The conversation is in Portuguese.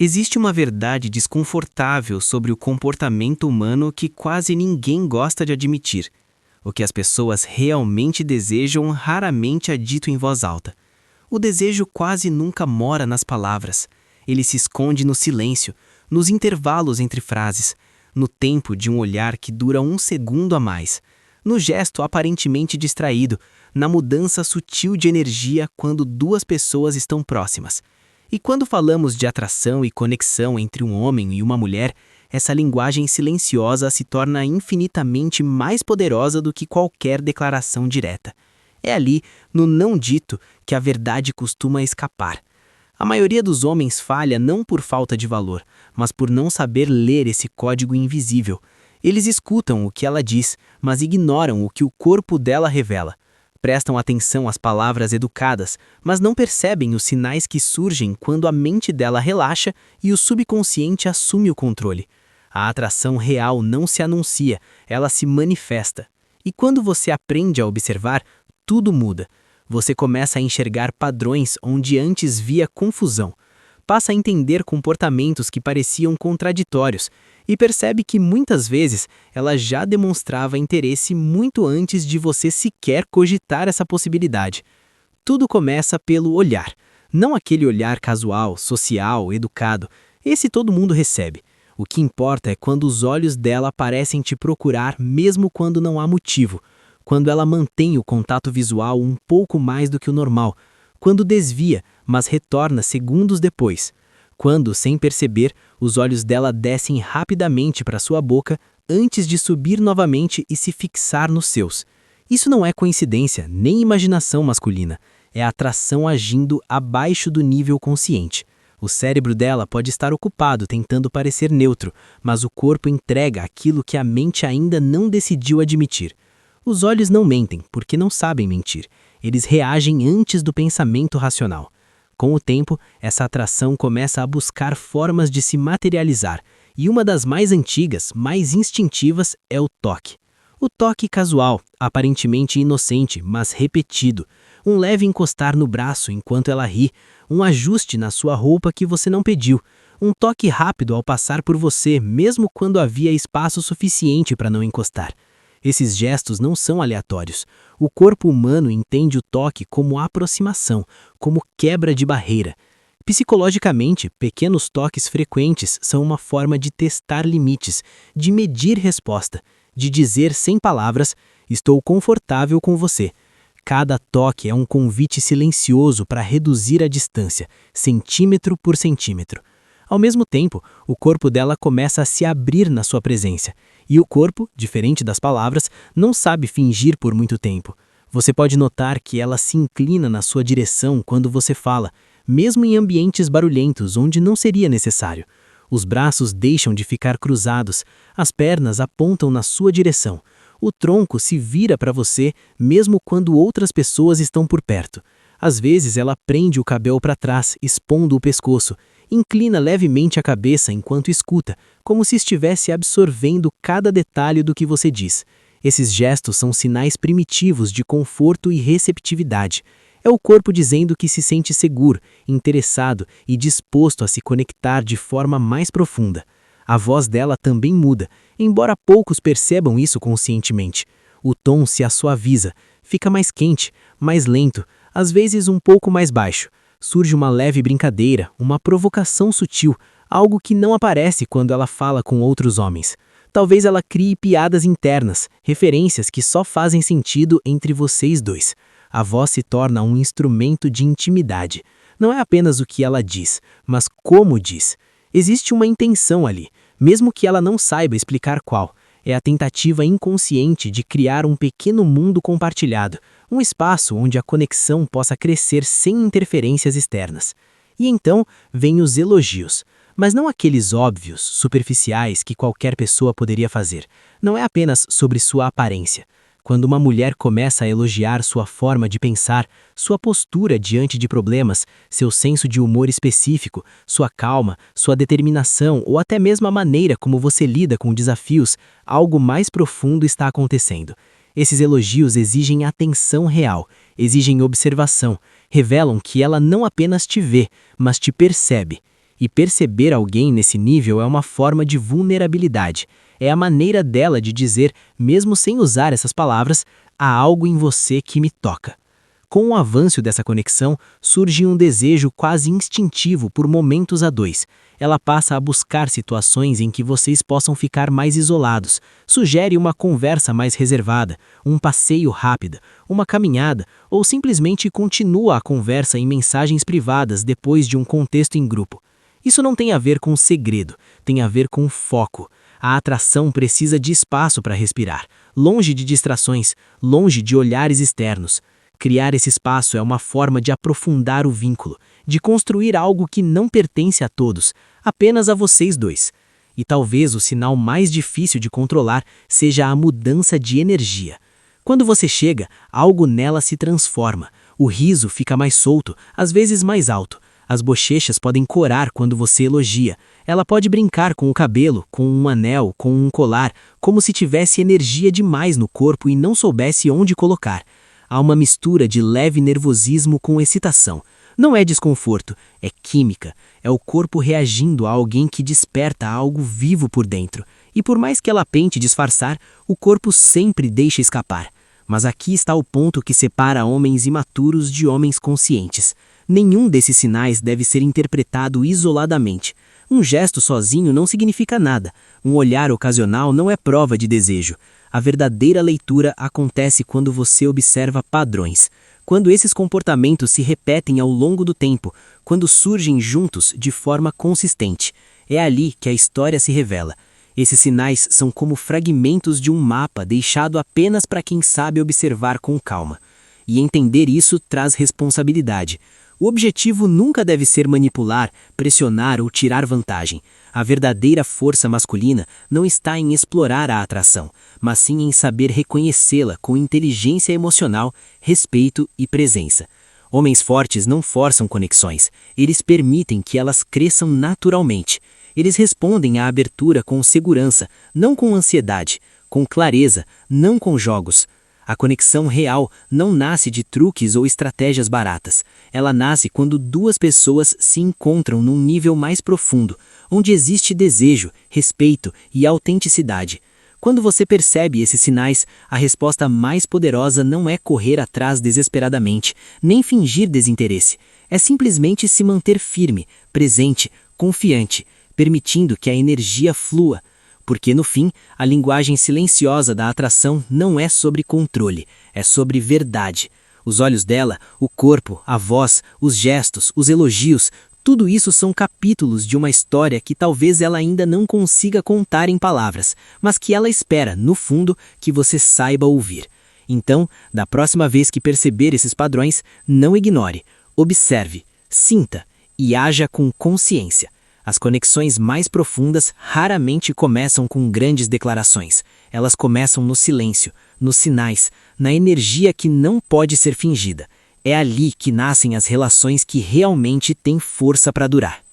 Existe uma verdade desconfortável sobre o comportamento humano que quase ninguém gosta de admitir. O que as pessoas realmente desejam raramente é dito em voz alta. O desejo quase nunca mora nas palavras. Ele se esconde no silêncio, nos intervalos entre frases, no tempo de um olhar que dura um segundo a mais, no gesto aparentemente distraído, na mudança sutil de energia quando duas pessoas estão próximas. E quando falamos de atração e conexão entre um homem e uma mulher, essa linguagem silenciosa se torna infinitamente mais poderosa do que qualquer declaração direta. É ali, no não dito, que a verdade costuma escapar. A maioria dos homens falha não por falta de valor, mas por não saber ler esse código invisível. Eles escutam o que ela diz, mas ignoram o que o corpo dela revela. Prestam atenção às palavras educadas, mas não percebem os sinais que surgem quando a mente dela relaxa e o subconsciente assume o controle. A atração real não se anuncia, ela se manifesta. E quando você aprende a observar, tudo muda. Você começa a enxergar padrões onde antes via confusão. Passa a entender comportamentos que pareciam contraditórios e percebe que muitas vezes ela já demonstrava interesse muito antes de você sequer cogitar essa possibilidade. Tudo começa pelo olhar, não aquele olhar casual, social, educado. Esse todo mundo recebe. O que importa é quando os olhos dela parecem te procurar mesmo quando não há motivo, quando ela mantém o contato visual um pouco mais do que o normal, quando desvia, mas retorna segundos depois, quando, sem perceber, os olhos dela descem rapidamente para sua boca antes de subir novamente e se fixar nos seus. Isso não é coincidência, nem imaginação masculina, é atração agindo abaixo do nível consciente. O cérebro dela pode estar ocupado tentando parecer neutro, mas o corpo entrega aquilo que a mente ainda não decidiu admitir. Os olhos não mentem, porque não sabem mentir. Eles reagem antes do pensamento racional. Com o tempo, essa atração começa a buscar formas de se materializar, e uma das mais antigas, mais instintivas, é o toque. O toque casual, aparentemente inocente, mas repetido. Um leve encostar no braço enquanto ela ri, um ajuste na sua roupa que você não pediu, um toque rápido ao passar por você, mesmo quando havia espaço suficiente para não encostar. Esses gestos não são aleatórios. O corpo humano entende o toque como aproximação, como quebra de barreira. Psicologicamente, pequenos toques frequentes são uma forma de testar limites, de medir resposta, de dizer sem palavras, estou confortável com você. Cada toque é um convite silencioso para reduzir a distância, centímetro por centímetro. Ao mesmo tempo, o corpo dela começa a se abrir na sua presença. E o corpo, diferente das palavras, não sabe fingir por muito tempo. Você pode notar que ela se inclina na sua direção quando você fala, mesmo em ambientes barulhentos onde não seria necessário. Os braços deixam de ficar cruzados, as pernas apontam na sua direção. O tronco se vira para você, mesmo quando outras pessoas estão por perto. Às vezes ela prende o cabelo para trás, expondo o pescoço. Inclina levemente a cabeça enquanto escuta, como se estivesse absorvendo cada detalhe do que você diz. Esses gestos são sinais primitivos de conforto e receptividade. É o corpo dizendo que se sente seguro, interessado e disposto a se conectar de forma mais profunda. A voz dela também muda, embora poucos percebam isso conscientemente. O tom se assuaviza, fica mais quente, mais lento, às vezes um pouco mais baixo. Surge uma leve brincadeira, uma provocação sutil, algo que não aparece quando ela fala com outros homens. Talvez ela crie piadas internas, referências que só fazem sentido entre vocês dois. A voz se torna um instrumento de intimidade. Não é apenas o que ela diz, mas como diz. Existe uma intenção ali, mesmo que ela não saiba explicar qual. É a tentativa inconsciente de criar um pequeno mundo compartilhado, um espaço onde a conexão possa crescer sem interferências externas. E então vêm os elogios, mas não aqueles óbvios, superficiais que qualquer pessoa poderia fazer. Não é apenas sobre sua aparência. Quando uma mulher começa a elogiar sua forma de pensar, sua postura diante de problemas, seu senso de humor específico, sua calma, sua determinação ou até mesmo a maneira como você lida com desafios, algo mais profundo está acontecendo. Esses elogios exigem atenção real, exigem observação, revelam que ela não apenas te vê, mas te percebe. E perceber alguém nesse nível é uma forma de vulnerabilidade. É a maneira dela de dizer, mesmo sem usar essas palavras, há algo em você que me toca. Com o avanço dessa conexão, surge um desejo quase instintivo por momentos a dois. Ela passa a buscar situações em que vocês possam ficar mais isolados. Sugere uma conversa mais reservada, um passeio rápido, uma caminhada, ou simplesmente continua a conversa em mensagens privadas depois de um contexto em grupo. Isso não tem a ver com segredo, tem a ver com foco. A atração precisa de espaço para respirar, longe de distrações, longe de olhares externos. Criar esse espaço é uma forma de aprofundar o vínculo, de construir algo que não pertence a todos, apenas a vocês dois. E talvez o sinal mais difícil de controlar seja a mudança de energia. Quando você chega, algo nela se transforma. O riso fica mais solto, às vezes mais alto. As bochechas podem corar quando você elogia. Ela pode brincar com o cabelo, com um anel, com um colar, como se tivesse energia demais no corpo e não soubesse onde colocar. Há uma mistura de leve nervosismo com excitação. Não é desconforto, é química. É o corpo reagindo a alguém que desperta algo vivo por dentro. E por mais que ela tente disfarçar, o corpo sempre deixa escapar. Mas aqui está o ponto que separa homens imaturos de homens conscientes. Nenhum desses sinais deve ser interpretado isoladamente. Um gesto sozinho não significa nada. Um olhar ocasional não é prova de desejo. A verdadeira leitura acontece quando você observa padrões. Quando esses comportamentos se repetem ao longo do tempo, quando surgem juntos de forma consistente. É ali que a história se revela. Esses sinais são como fragmentos de um mapa deixado apenas para quem sabe observar com calma. E entender isso traz responsabilidade. O objetivo nunca deve ser manipular, pressionar ou tirar vantagem. A verdadeira força masculina não está em explorar a atração, mas sim em saber reconhecê-la com inteligência emocional, respeito e presença. Homens fortes não forçam conexões, eles permitem que elas cresçam naturalmente. Eles respondem à abertura com segurança, não com ansiedade, com clareza, não com jogos. A conexão real não nasce de truques ou estratégias baratas. Ela nasce quando duas pessoas se encontram num nível mais profundo, onde existe desejo, respeito e autenticidade. Quando você percebe esses sinais, a resposta mais poderosa não é correr atrás desesperadamente, nem fingir desinteresse. É simplesmente se manter firme, presente, confiante, permitindo que a energia flua. Porque, no fim, a linguagem silenciosa da atração não é sobre controle, é sobre verdade. Os olhos dela, o corpo, a voz, os gestos, os elogios, tudo isso são capítulos de uma história que talvez ela ainda não consiga contar em palavras, mas que ela espera, no fundo, que você saiba ouvir. Então, da próxima vez que perceber esses padrões, não ignore, observe, sinta e haja com consciência. As conexões mais profundas raramente começam com grandes declarações. Elas começam no silêncio, nos sinais, na energia que não pode ser fingida. É ali que nascem as relações que realmente têm força para durar.